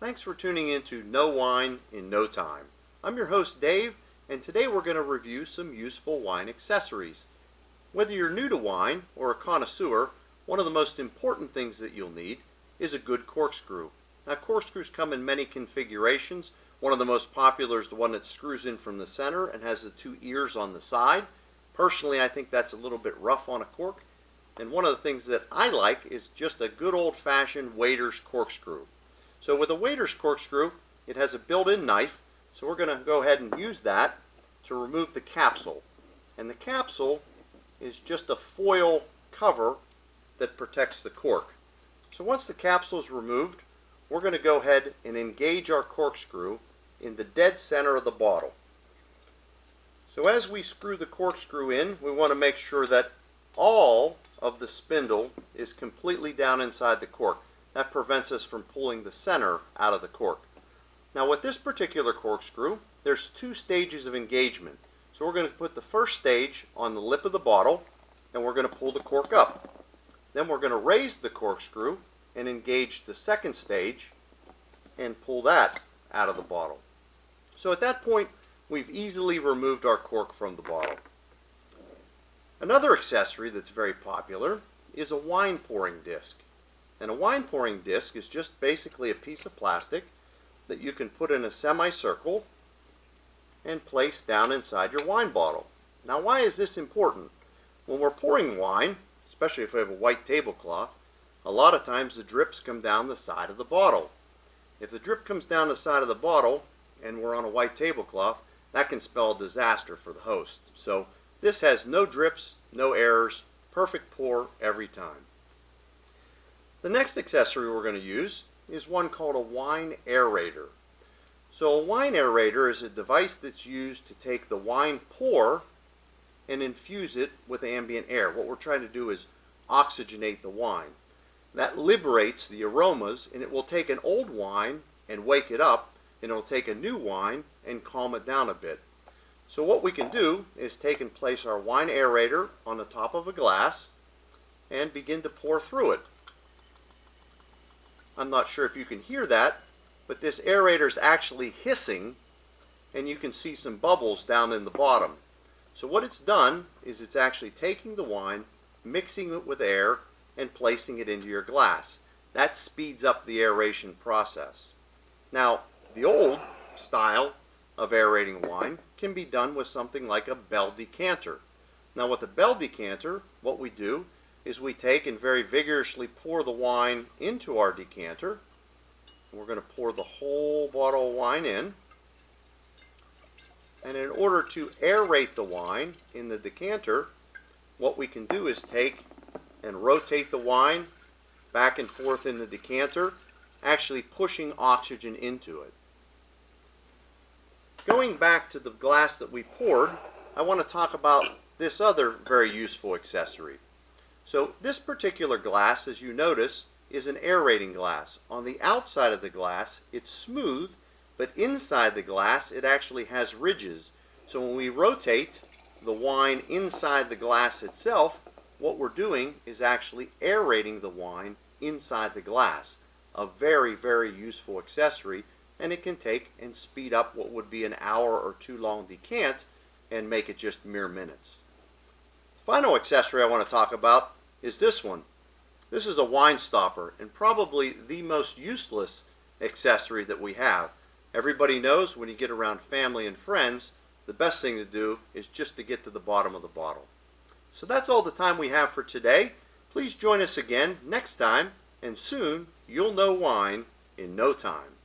Thanks for tuning in to Know Wine in No Time. I'm your host Dave, and today we're going to review some useful wine accessories. Whether you're new to wine or a connoisseur, one of the most important things that you'll need is a good corkscrew. Now, corkscrews come in many configurations. One of the most popular is the one that screws in from the center and has the two ears on the side. Personally, I think that's a little bit rough on a cork. And one of the things that I like is just a good old-fashioned waiter's corkscrew. So with a waiter's corkscrew, it has a built-in knife, so we're going to go ahead and use that to remove the capsule. And the capsule is just a foil cover that protects the cork. So once the capsule is removed, we're going to go ahead and engage our corkscrew in the dead center of the bottle. So as we screw the corkscrew in, we want to make sure that all of the spindle is completely down inside the cork. That prevents us from pulling the center out of the cork. Now with this particular corkscrew, there's two stages of engagement. So we're going to put the first stage on the lip of the bottle, and we're going to pull the cork up. Then we're going to raise the corkscrew and engage the second stage and pull that out of the bottle. So at that point, we've easily removed our cork from the bottle. Another accessory that's very popular is a wine pouring disc. And a wine pouring disc is just basically a piece of plastic that you can put in a semicircle and place down inside your wine bottle. Now, why is this important? When we're pouring wine, especially if we have a white tablecloth, a lot of times the drips come down the side of the bottle. If the drip comes down the side of the bottle and we're on a white tablecloth, that can spell a disaster for the host. So this has no drips, no errors, perfect pour every time. The next accessory we're going to use is one called a wine aerator. So a wine aerator is a device that's used to take the wine pour and infuse it with ambient air. What we're trying to do is oxygenate the wine. That liberates the aromas, and it will take an old wine and wake it up, and it will take a new wine and calm it down a bit. So what we can do is take and place our wine aerator on the top of a glass and begin to pour through it. I'm not sure if you can hear that, but this aerator is actually hissing, and you can see some bubbles down in the bottom. So what it's done is it's actually taking the wine, mixing it with air, and placing it into your glass. That speeds up the aeration process. Now, the old style of aerating wine can be done with something like a bell decanter. Now with a bell decanter, what we do is we take and very vigorously pour the wine into our decanter. We're going to pour the whole bottle of wine in. And in order to aerate the wine in the decanter, what we can do is take and rotate the wine back and forth in the decanter, actually pushing oxygen into it. Going back to the glass that we poured, I want to talk about this other very useful accessory. So this particular glass, as you notice, is an aerating glass. On the outside of the glass, it's smooth, but inside the glass, it actually has ridges. So when we rotate the wine inside the glass itself, what we're doing is actually aerating the wine inside the glass. A very, very useful accessory, and it can take and speed up what would be an hour or two long decant and make it just mere minutes. Final accessory I want to talk about is this one. This is a wine stopper, and probably the most useless accessory that we have. Everybody knows when you get around family and friends, the best thing to do is just to get to the bottom of the bottle. So that's all the time we have for today. Please join us again next time, and soon you'll know wine in no time.